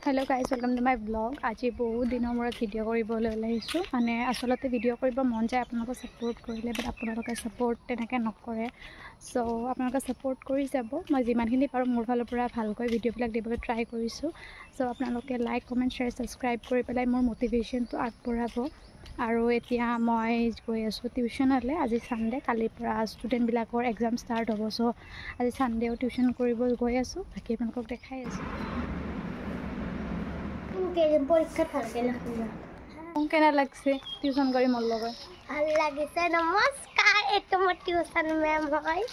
Hello guys welcome to my blog. आज बहुत दिनों मूर्त भिडिओ कर माने आसलते भिडिओ कर मन जाए आपलोक सपोर्ट करिले बाट आपलोक सपोर्ट तेनेके नकरे सो आपलोक सपोर्ट करि जाब। मैं जिमानखिनि पारो मोर फाলৰ পৰা ভালকৈ ভিডিঅ'বিলাক দিবলৈ ট্राई কৰিছো। सो आपलोके लाइक कमेंट शेयर सब्सक्राइब কৰি পেলাই মোৰ মোটিভেশনটো আগবঢ়াব। আৰু এতিয়া মই গৈ আছো টিউশনলৈ। আজি সানডে, কালিৰ পৰা ষ্টুডেন্ট বিলাকৰ এক্সাম স্টাৰ্ট হ'ব। সো আজি সানডেও টিউশন কৰিব গৈ আছো। বাকি আপোনালোকক দেখাই আছো। পৰীক্ষা ভালকে লাগছে কেনে লাগছে টিউশন কৰি মোৰ লগত? ভাল লাগিছে। নমস্কাৰ, এইটো মোৰ টিউশন মেম হয়।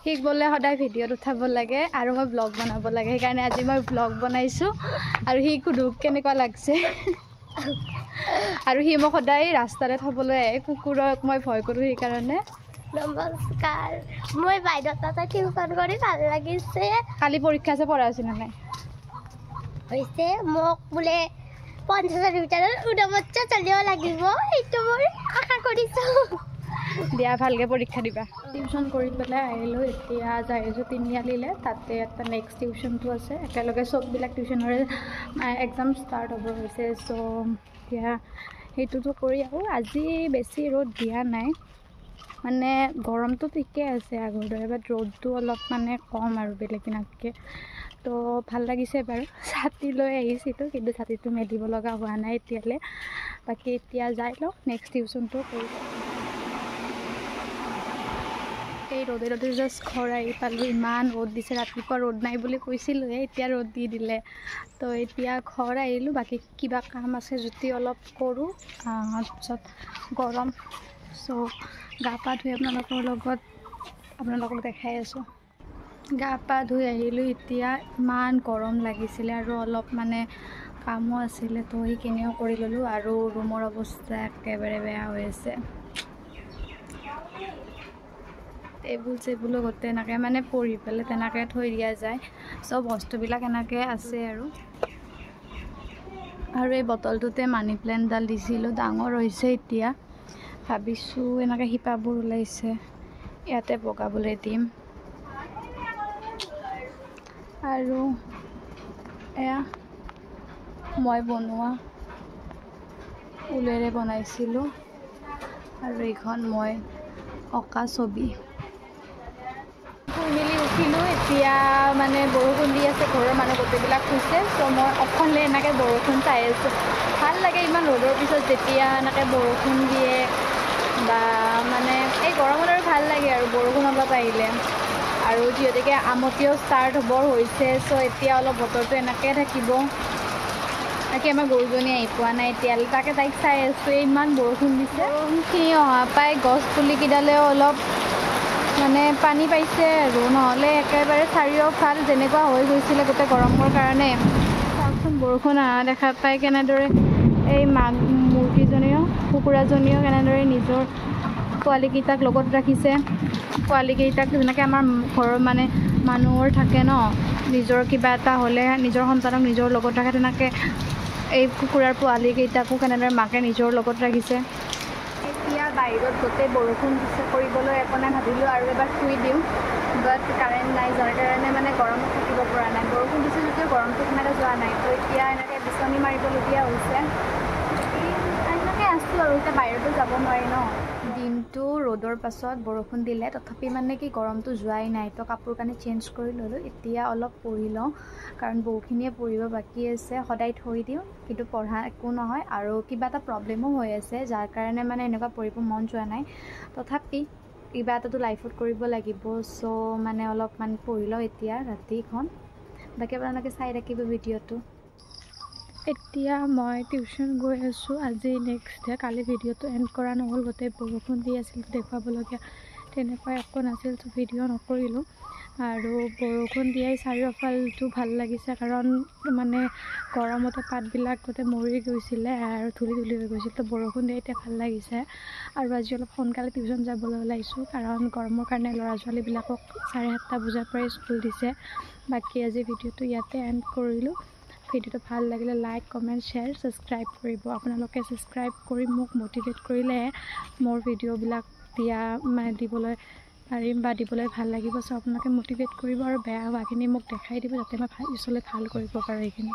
ঠিক বলে সদায় ভিডিঅ'ত উঠাব লাগে আৰু মই ব্লগ বনাব লাগে, সেইকাৰণে আজি মই ব্লগ বনাইছো। আৰু সি কুদুক কেনেকুৱা লাগছে আৰু সি মোক সদায় ৰাস্তাৰে থবলৈ আহে। কুকুৰক মই ভয় কৰোঁ সেইকাৰণে। নমস্কাৰ, মই বাইদেউ তাতে টিউশন কৰি ভাল লাগিছে। কালি পৰীক্ষা আছে, পঢ়া আছিল নে নাই? হৈছে মোক বোলে 50,000 ভিতৰত উদামচ্চ চলিব লাগিব, এইটো মই আশা কৰিছো। দিয়া ভালকে পৰীক্ষা দিবা। টিউশন কৰি পেলাই আহিলো। এতিয়া যাই আছো তিনিআলিলে, তাতে এটা নেক্সট টিউশনটো আছে। একেলগে সববিলাক টিউশনৰে এক্সাম ষ্টাৰ্ট হ'ব হৈছে। সো এতিয়া সেইটোতো কৰি আহোঁ। আজি বেছি ৰ'দ দিয়া নাই, মানে গৰমটো ঠিকে আছে আগৰ দৰে, বাট ৰ'দটো অলপ মানে কম আৰু বেলেগ দিনতকৈ। তো ভাল লাগিছে বাৰু। ছাতি লৈ আহিছিলোঁ কিন্তু ছাতিটো মেলিব লগা হোৱা নাই এতিয়ালৈ। বাকী এতিয়া যাই লওঁ, নেক্সট টিউশনটো কৰি এই ৰ'দে জাষ্ট ঘৰ আহি পালোঁ। ইমান ৰ'দ দিছে, ৰাতিপুৱা ৰ'দ নাই বুলি কৈছিলোঁহে, এতিয়া ৰ'দ দি দিলে। তো এতিয়া ঘৰ আহিলোঁ। বাকী কিবা কাম আছে যদি অলপ কৰোঁ, তাৰপিছত গৰম। চ' গা পা ধুই আপোনালোকক দেখাই আছোঁ। গা পা ধুই আহিলোঁ। এতিয়া ইমান গৰম লাগিছিলে আৰু অলপ মানে কামো আছিলে, তো সেইখিনিও কৰি ল'লোঁ। আৰু ৰুমৰ অৱস্থা একেবাৰে বেয়া হৈ আছে। টেবুল চেবুলো গোটেই এনেকৈ মানে পঢ়ি পেলাই তেনেকৈ থৈ দিয়া যায়। চব বস্তুবিলাক এনেকৈ আছে। আৰু এই বটলটোতে মানি প্লেণ্টডাল দিছিলোঁ, ডাঙৰ হৈছে এতিয়া। ভাবিছোঁ এনেকৈ শিপাবোৰ ওলাইছে, ইয়াতে বগাবলৈ দিম। আৰু এয়া মই বনোৱা ঊলেৰে বনাইছিলোঁ, আৰু এইখন মই অঁকা ছবি। শুই মেলি উঠিলোঁ। এতিয়া মানে বৰষুণ দি আছে, ঘৰৰ মানুহ গোটেইবিলাক শুইছে। ত' মই অকলে এনেকৈ বৰষুণ চাই আছোঁ। ভাল লাগে ইমান ৰ'দৰ পিছত যেতিয়া এনেকৈ বৰষুণ দিয়ে, বা মানে এই গৰমত আৰু ভাল লাগে আৰু বৰষুণ অলপ আহিলে। আৰু যিহেতুকে আমতিও ষ্টাৰ্ট হ'ব হৈছে, চ' এতিয়া অলপ বতৰটো এনেকৈ থাকিব। তাকে আমাৰ গৰুজনী আহি পোৱা নাই এতিয়ালৈ, তাকে তাইক চাই আছোঁ। ইমান বৰষুণ দিছে। বৰষুণখিনি অহা পাই গছ পুলিকেইডালেও অলপ মানে পানী পাইছে, আৰু নহ'লে একেবাৰে চাৰিওফাল যেনেকুৱা হৈ গৈছিলে গোটেই গৰমৰ কাৰণে। চাওকচোন বৰষুণ অহা দেখা পাই কেনেদৰে এই মুৰ্গীজনীও, কুকুৰাজনীও কেনেদৰে নিজৰ পোৱালীকেইটাক লগত ৰাখিছে। পোৱালীকেইটাক যেনেকৈ আমাৰ ঘৰৰ মানে মানুহৰ থাকে ন, নিজৰ কিবা এটা হ'লে নিজৰ সন্তানক নিজৰ লগত ৰাখে, তেনেকৈ এই কুকুৰাৰ পোৱালীকেইটাকো কেনেদৰে মাকে নিজৰ লগত ৰাখিছে। এতিয়া বাহিৰত গোটেই বৰষুণ দিছে, কৰিবলৈ একো নাই, ভাবিলোঁ আৰু এবাৰ শুই দিওঁ। বাট কাৰেণ্ট নাই, যাৰ কাৰণে মানে গৰমত থাকিব পৰা নাই। বৰষুণ দিছে যদিও গৰমটো সিমানে যোৱা নাই। তো এতিয়া এনেকৈ বিচনী মাৰিবলগীয়া হৈছে। এনেকৈ আছোঁ আৰু এতিয়া বাহিৰতো যাব নোৱাৰি ন। দিনটো ৰ'দৰ পাছত বৰষুণ দিলে, তথাপি মানে কি গৰমটো যোৱাই নাই। তো কাপোৰ কানি চেঞ্জ কৰি ল'লোঁ। এতিয়া অলপ পঢ়ি লওঁ, কাৰণ বহুখিনিয়ে পঢ়িব বাকী আছে। সদায় থৈ দিওঁ কিন্তু পঢ়া একো নহয়, আৰু কিবা এটা প্ৰব্লেমো হৈ আছে, যাৰ কাৰণে মানে এনেকুৱা পঢ়িব মন যোৱা নাই। তথাপি কিবা এটাতো লাইফত কৰিব লাগিব। চ' মানে অলপমান পঢ়ি লওঁ এতিয়া ৰাতিখন। বাকী আপোনালোকে চাই থাকিব ভিডিঅ'টো। এতিয়া মই টিউশন গৈ আছোঁ। আজি নেক্সট ডে। কালি ভিডিঅ'টো এণ্ড কৰা নহ'ল, গোটেই বৰষুণ দি আছিল, দেখুৱাবলগীয়া তেনেকুৱা একো নাছিল, তো ভিডিঅ' নকৰিলোঁ। আৰু বৰষুণ দিয়াই চাৰিওফালটো ভাল লাগিছে, কাৰণ মানে গৰমতে পাতবিলাক গোটেই মৰি গৈছিলে আৰু ধূলি হৈ গৈছিল। তো বৰষুণ দিয়ে এতিয়া ভাল লাগিছে। আৰু আজি অলপ সোনকালে টিউশন যাবলৈ ওলাইছোঁ, কাৰণ গৰমৰ কাৰণে ল'ৰা ছোৱালীবিলাকক 7:30 বজাৰ পৰাই স্কুল দিছে। বাকী আজি ভিডিঅ'টো ইয়াতে এণ্ড কৰিলোঁ। ভিডিঅ'টো ভাল লাগিলে লাইক কমেণ্ট শ্বেয়াৰ ছাবস্ক্ৰাইব কৰিব। আপোনালোকে ছাবস্ক্ৰাইব কৰি মোক মটিভেট কৰিলেহে মোৰ ভিডিঅ'বিলাক দিবলৈ পাৰিম বা দিবলৈ ভাল লাগিব। চ' আপোনালোকে মটিভেট কৰিব আৰু বেয়া হোৱাখিনি মোক দেখাই দিব, যাতে মই পিছলৈ ভাল কৰিব পাৰোঁ এইখিনি।